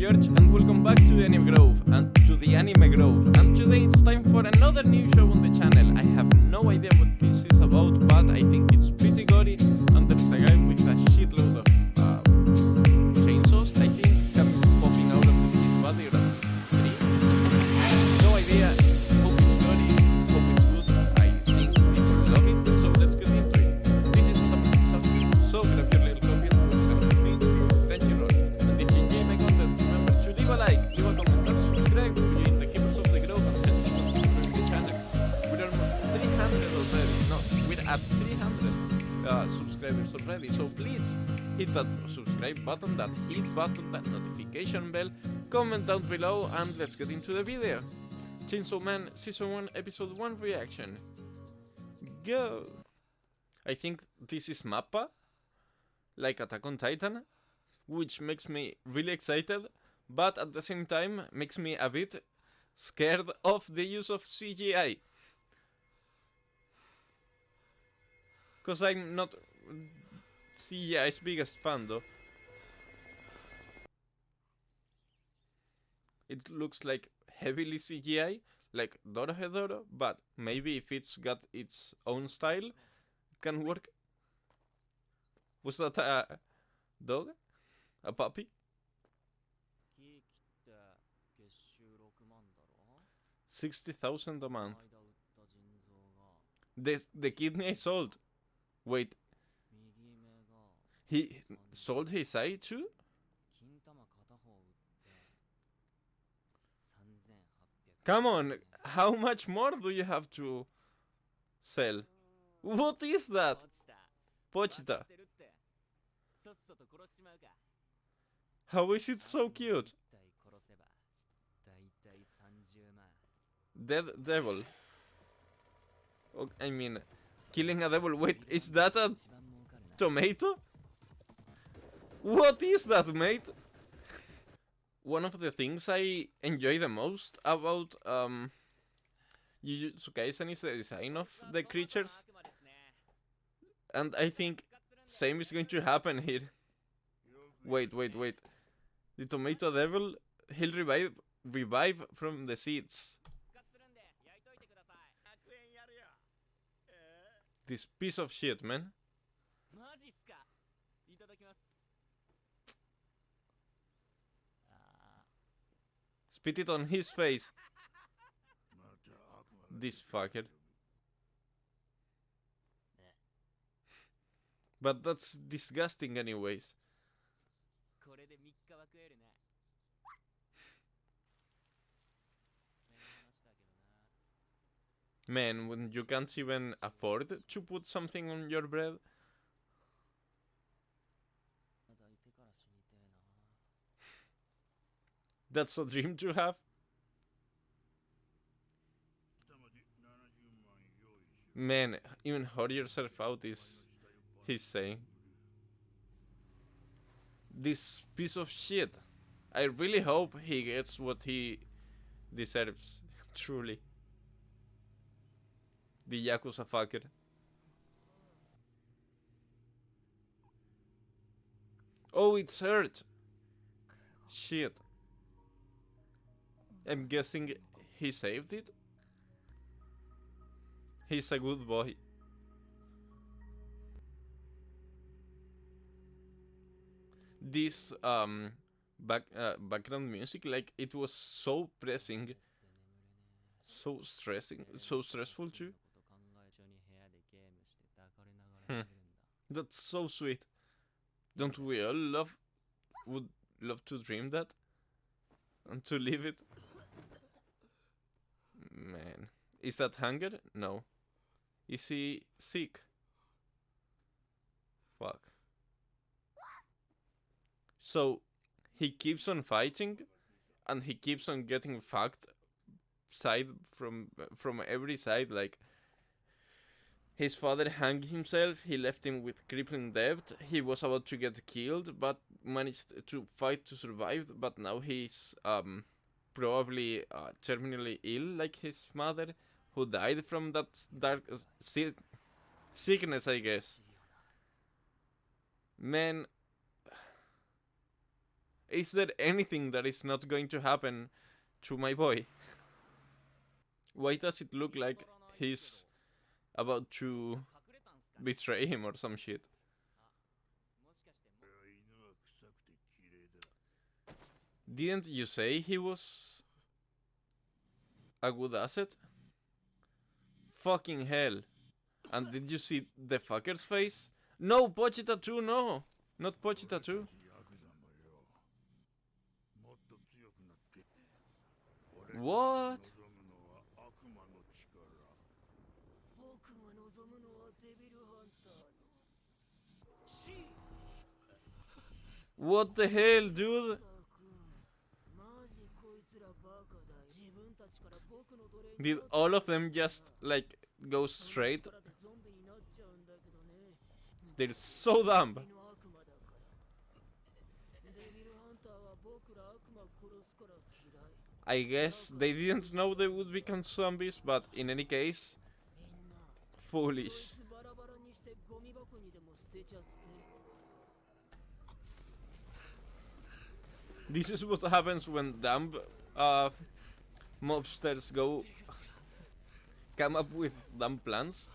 George, and welcome back to the Anime Grove, and to the Anime Grove. And today it's time for another new show on the channel. I have no idea what this is about, but I think it's pretty gory, and there's a guy with a shitload of chainsaws, I think, popping out of his body or a tree. No idea. Hope it's gory, hope it's good. I think people love it, so let's get into it. This is something so grab your little copy and we're gonna be thank you, Lord. And if you enjoy my content, remember to leave a like, leave a comment, and subscribe to join the Keepers of the Grove and help me subscribe the channel. We're almost 300 already. No, we're at 300 subscribers already. So please hit that subscribe button, that hit button, that notification bell, comment down below, and let's get into the video. Chainsaw Man Season 1 Episode 1 reaction. Go! I think this is Mappa, like Attack on Titan, which makes me really excited, but at the same time makes me a bit scared of the use of CGI. Cause I'm not CGI's biggest fan though. It looks like heavily CGI, like Dorohedoro, but maybe if it's got its own style, it can work. Was that a dog? A puppy? 60,000 a month. The kidney I sold. Wait. He sold his eye too? Come on, how much more do you have to sell? What is that? Pochita. How is it so cute? Dead devil. Oh, I mean, killing a devil. Wait, is that a tomato? What is that, mate? One of the things I enjoy the most about Jujutsu Kaisen is the design of the creatures. And I think same is going to happen here. Wait. The tomato devil, he'll revive from the seeds. This piece of shit, man. Spit it on his face. This fucker. But that's disgusting anyways. Man, when you can't even afford to put something on your bread. That's a dream to have. Man, even hurt yourself out is he's saying. This piece of shit. I really hope he gets what he deserves, truly. The Yakuza fucker. Oh, it's hurt. Shit. I'm guessing he saved it? He's a good boy. This background music, like, it was so pressing, so stressful too. That's so sweet. Don't we all would love to dream that? And to live it? Man. Is that hunger? No. Is he sick? Fuck. So, he keeps on fighting, and he keeps on getting fucked from every side, like, his father hanged himself, he left him with crippling debt, he was about to get killed, but managed to fight to survive, but now he's probably terminally ill, like his mother, who died from that dark sickness, I guess. Man, Is there anything that is not going to happen to my boy? Why does it look like he's about to betray him or some shit? Didn't you say he was a good asset? Fucking hell. And did you see the fucker's face? No, Pochita 2, no! Not Pochita 2. What? What the hell, dude? Did all of them just, like, go straight? They're so dumb. I guess they didn't know they would become zombies, but in any case, foolish. This is what happens when dumb mobsters come up with dumb plans.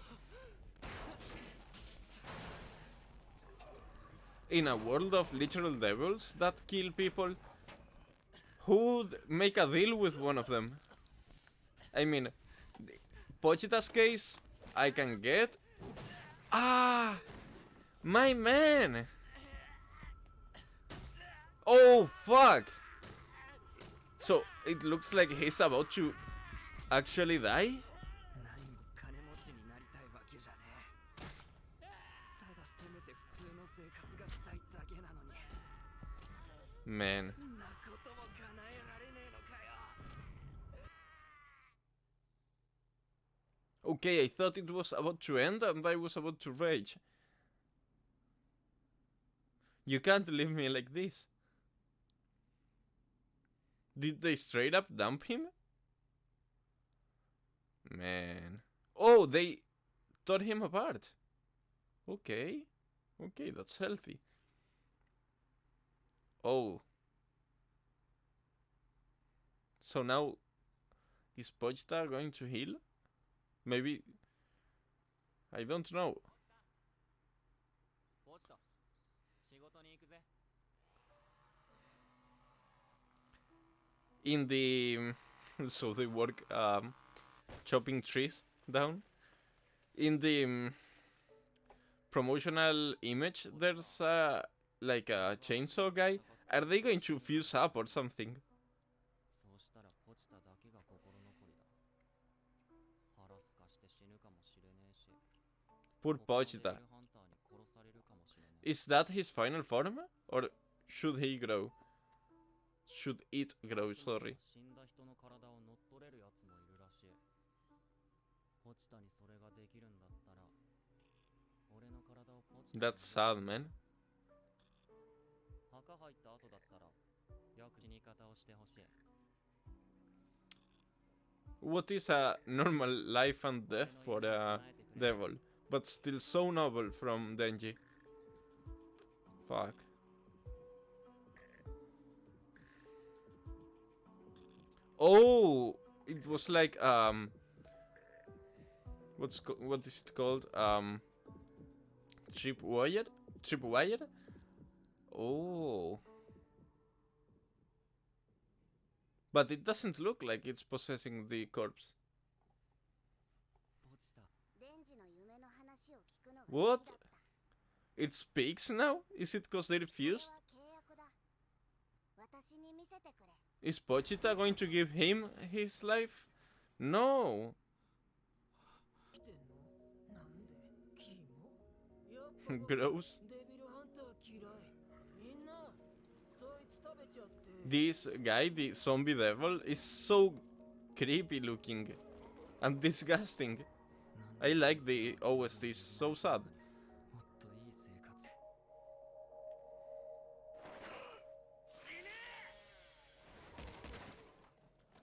In a world of literal devils that kill people, who would make a deal with one of them? I mean, Pochita's case, I can get. Ah! My man! Oh, fuck! So, it looks like he's about to actually die? Man. Okay, I thought it was about to end and I was about to rage. You can't leave me like this. Did they straight up dump him? Man. Oh, they tore him apart. Okay. Okay, that's healthy. Oh. So now, is Pochita going to heal? Maybe. I don't know. In the so they work chopping trees down. In the promotional image, there's like a chainsaw guy. Are they going to fuse up or something? Poor Pochita. Is that his final form? Or should he grow? Should it grow, sorry. That's sad, man. What is a normal life and death for a devil, but still so noble from Denji? Fuck. Oh, it was like what is it called? Tripwire? Tripwire? Oh. But it doesn't look like it's possessing the corpse. What? It speaks now? Is it because they refused? Is Pochita going to give him his life? No. Gross. This guy, the zombie devil, is so creepy looking and disgusting. I like the OST, it's so sad.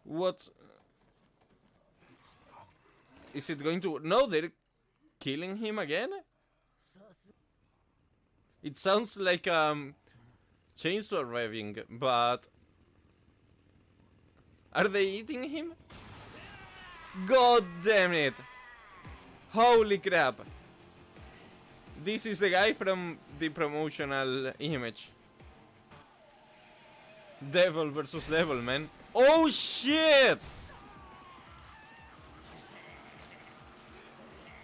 What? Is it going to... No, they're killing him again? It sounds like chainsaw revving, but are they eating him? God damn it! Holy crap! This is the guy from the promotional image. Devil versus devil, man. Oh shit!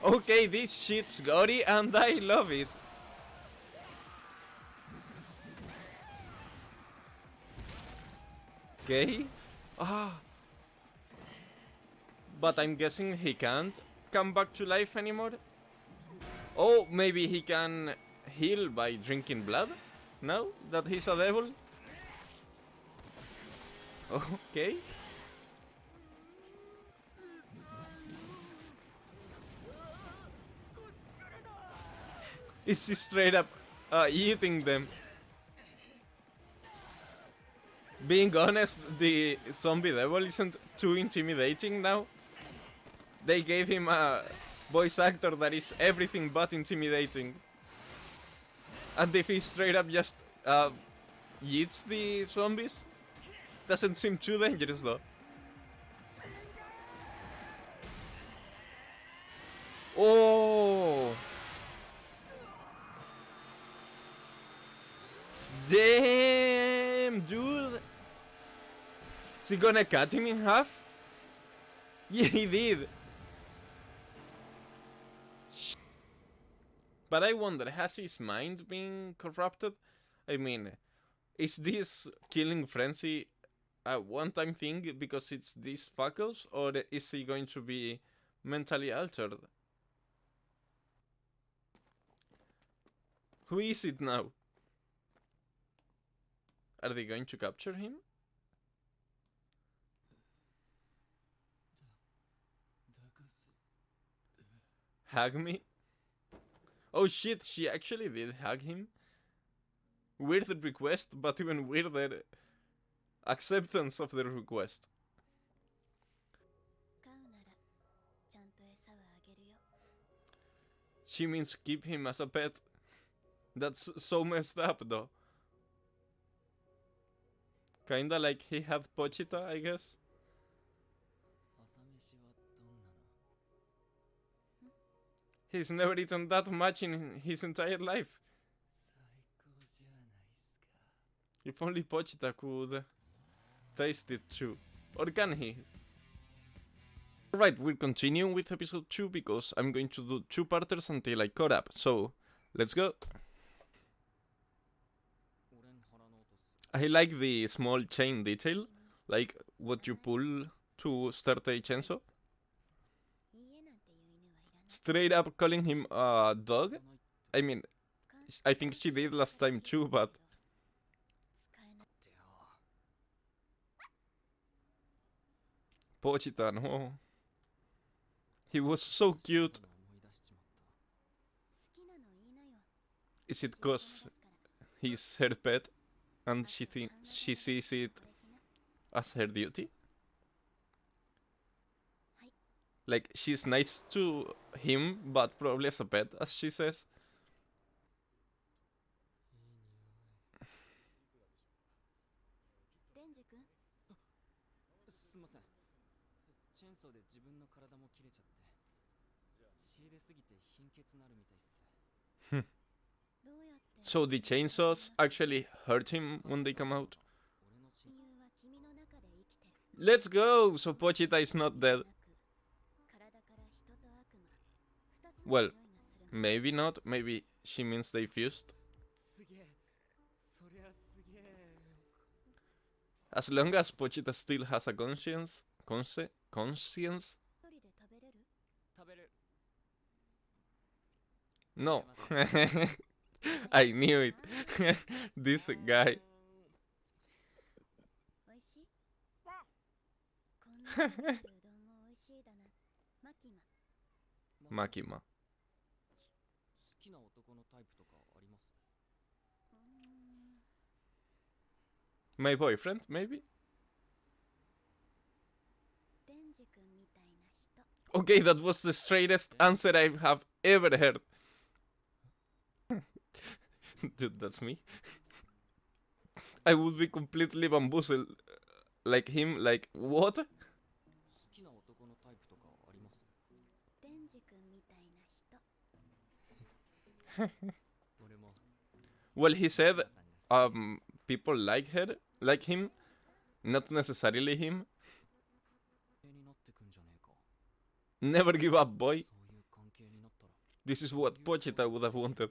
Okay, this shit's gory and I love it. Okay. Ah. But I'm guessing he can't come back to life anymore. Oh, maybe he can heal by drinking blood? Now that he's a devil? Okay. It's straight up eating them. Being honest, the zombie devil isn't too intimidating now. They gave him a voice actor that is everything but intimidating. And if he straight up just eats the zombies, doesn't seem too dangerous though. Oh! Damn, dude! Is he gonna cut him in half? Yeah, he did! But I wonder, has his mind been corrupted? I mean, is this killing frenzy a one-time thing because it's this focus, or is he going to be mentally altered? Who is it now? Are they going to capture him? Hug me? Oh shit, she actually did hug him. Weird request, but even weirder acceptance of the request. She means keep him as a pet. That's so messed up though. Kinda like he had Pochita, I guess. He's never eaten that much in his entire life. If only Pochita could taste it too. Or can he? Alright, we're continuing with episode 2 because I'm going to do 2-parters until I caught up. So, let's go. I like the small chain detail, like what you pull to start a chainsaw. Straight up calling him a dog. I mean, I think she did last time too, but... Pochita, no. He was so cute. Is it cause he's her pet and she sees it as her duty? Like, she's nice to him, but probably as a pet, as she says. So the chainsaws actually hurt him when they come out. Let's go! So Pochita is not dead. Well, maybe not. Maybe she means they fused. As long as Pochita still has a conscience... conscience? No. I knew it. This guy. Makima. My boyfriend, maybe? Okay, that was the straightest answer I have ever heard. Dude, that's me. I would be completely bamboozled. Like him, like, what? 好きな男のタイプとかあります？デンジ君みたいな人。俺も Well, he said, 皆さんが好きです。 people like him, not necessarily him. になってくんじゃねえか。 Never give up, boy. そういう関係になったら This is what Pochita would have wanted.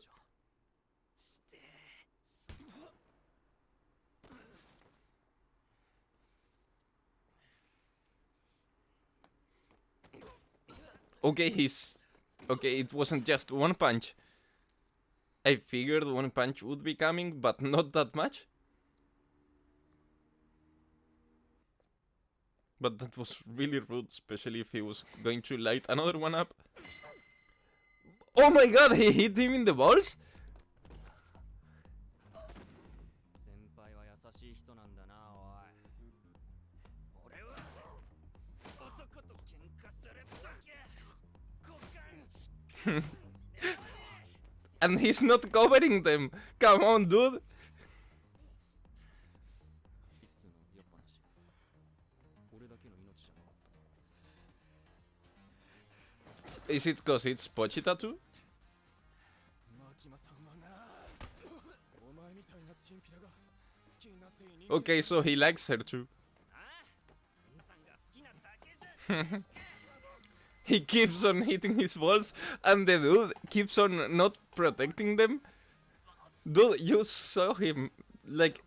して Okay, okay, it wasn't just one punch. I figured one punch would be coming, but not that much. But that was really rude, especially if he was going to light another one up. Oh my god, he hit him in the balls? 先輩は優しい人なんだな、おい。俺は男と喧嘩するだけ。股間 And he's not covering them. Come on, dude. いつの酔っぱなし。俺だけの命じゃなかった。 Is it cause it's Pochita too? マキマさんはな、お前みたいなチンピラが好きになっていい。 Okay, so he likes her too. ああ、皆さんが好きなだけじゃ。 He keeps on hitting his balls, and the dude keeps on not protecting them. Dude, you saw him, like...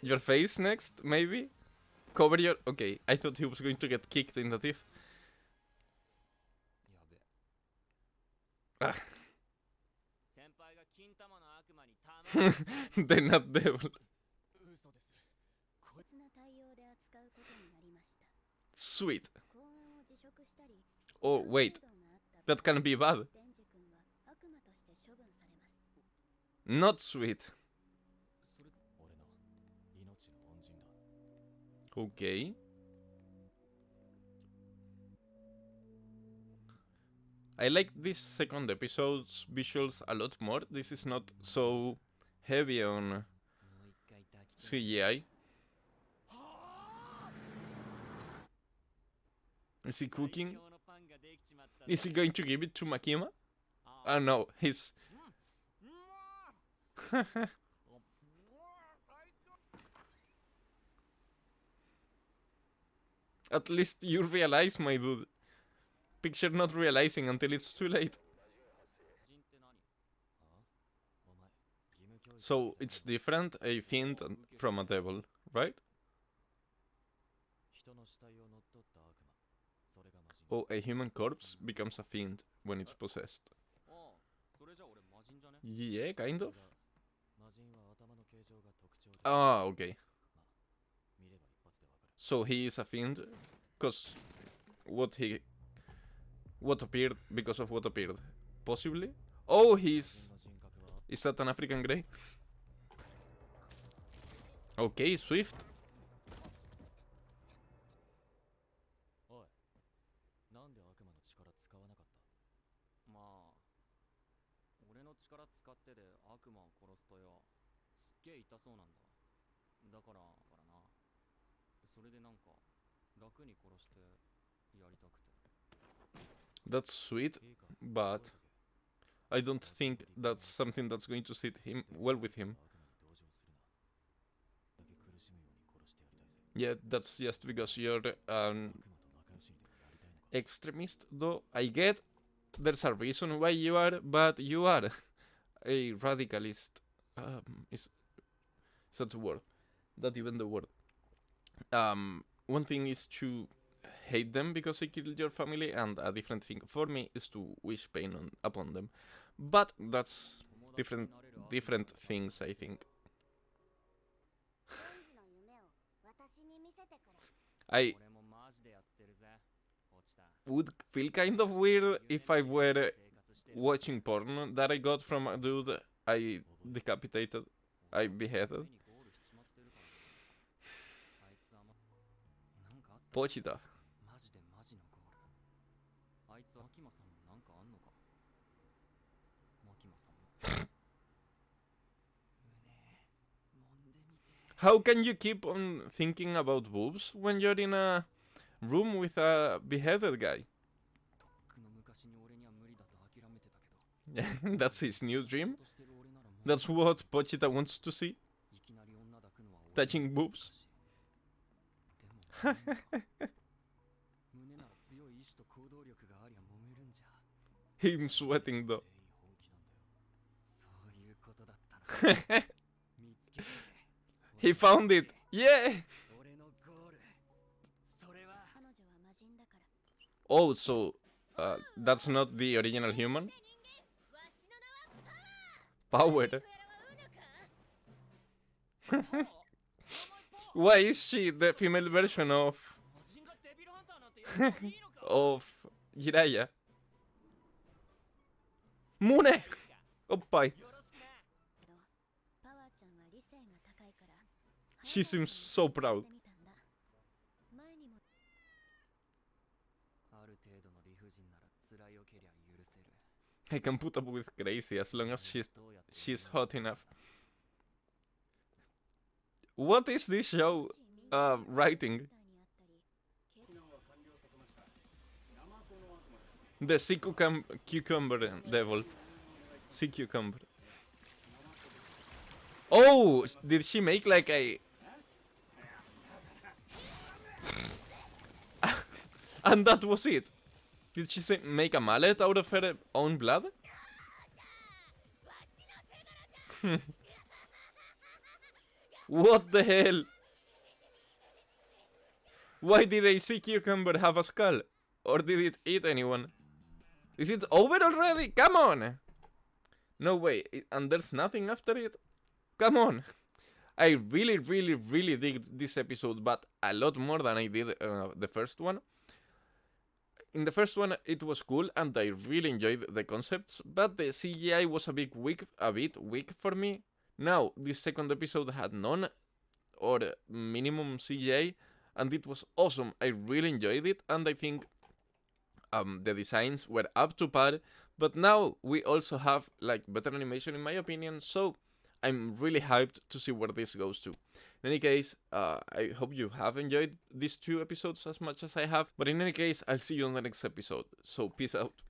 Your face next, maybe? Cover your... Okay, I thought he was going to get kicked in the teeth. やべえ。 Ah, 先輩が金玉の悪魔にたま the not devil. 嘘です。こいつ別な対応で扱うことになりました。 Sweet. 公安を辞職したり、 Oh, wait. 不正動があった That can be bad. デンジ君は悪魔として処分されます。 Not sweet. それ俺の命の恩人だ。 Okay. I like this second episode's visuals a lot more. This is not so heavy on もう一回抱きたい。 CGI. Is he 最 cooking? 強のパンができちまったぜ。 Is he going to give it to Makima? あ Oh no, he's... うわーうわー最高。 At least you realize, my dude. Picture not realizing until it's too late. 人って何？あ？お前、義務教育 So it's different, a fiend from a devil, right? 人の死体を乗っ取った悪魔。それが魔人。 Oh, a human corpse becomes a fiend when it's possessed. ああ、それじゃ俺魔人じゃね？ Yeah, kind of. 魔人は頭の形状が特徴的。 Ah, okay. 見れば一発でわかる。 So he is a fiend, cause what appeared because of what appeared, possibly. Oh, he's... 魔人格は Is that an African Grey? Okay, Swift. おい、なんで悪魔の力使わなかった？まあ、俺の力使ってで悪魔を殺すとよ、すっげえ痛そうなんだ。だからな、それでなんか楽に殺してやりたくて。 That's sweet, いいか、 but I don't think that's something that's going to sit him well with him. 悪魔に同情するな。だけ苦しむように殺してやりたいぜ。 Yeah, that's just because you're an 悪魔と仲良しにでもなりたいのか。 extremist, though. I get there's a reason why you are, but you are a radicalist. Is that the word? Not even the word. One thing is to hate them because they killed your family, and a different thing for me is to wish pain upon them. But that's different things, I think. デンジの夢を私に見せてくれ。 I 俺もマジでやってるぜ。落ちた。 would feel kind of weird if I were 生活してる。 watching porn that I got from a dude I decapitated, I beheaded. 目にゴールしちまってるから。あいつはなんかあった。 Pochita. マジでマジのゴール。あいつはマキマさんもなんかあんのか。マキマさんも。胸 How can you keep on thinking about boobs when you're in a room with a beheaded guy? とっくの昔に俺には無理だと諦めてたけど That's his new 仕 dream? 事してる俺ならもう That's what Pochita wants to see? いきなり女抱くのは俺 Touching にも boobs? 難しいでも胸なら強い意志と行動力がありゃ揉めるんじゃ Him sweating though. そういうことだったな見つけたぜ He found it! Yeah! 俺のゴールそれは彼女は魔人だから Oh, so that's not the original human? わしの名は Power. とやらはうのか Why is she the female version of 魔人がデビルハンターなんてやってもいいのか of Jiraiya? Mune! Oppai. よろしくねパワーちゃんは理性が高いから She seems so proud. 前にもある程度の理不尽なら辛いよけりゃ許せる I can put up with crazy as long as どうやって she's hot enough. What is this show writing? The sea cucumber devil. Sea cucumber. Oh, did she make like a... And that was it? Did she make a mallet out of her own blood? What the hell? Why did a sea cucumber have a skull? Or did it eat anyone? Is it over already? Come on! No way, and there's nothing after it? Come on! I really, really, really dig this episode, but a lot more than I did the first one. In the first one, it was cool, and I really enjoyed the concepts, but the CGI was a bit weak for me. Now, this second episode had none, or minimum CGI, and it was awesome. I really enjoyed it, and I think the designs were up to par, but now we also have like better animation in my opinion, so I'm really hyped to see where this goes to. In any case, I hope you have enjoyed these two episodes as much as I have, but in any case, I'll see you on the next episode, so peace out.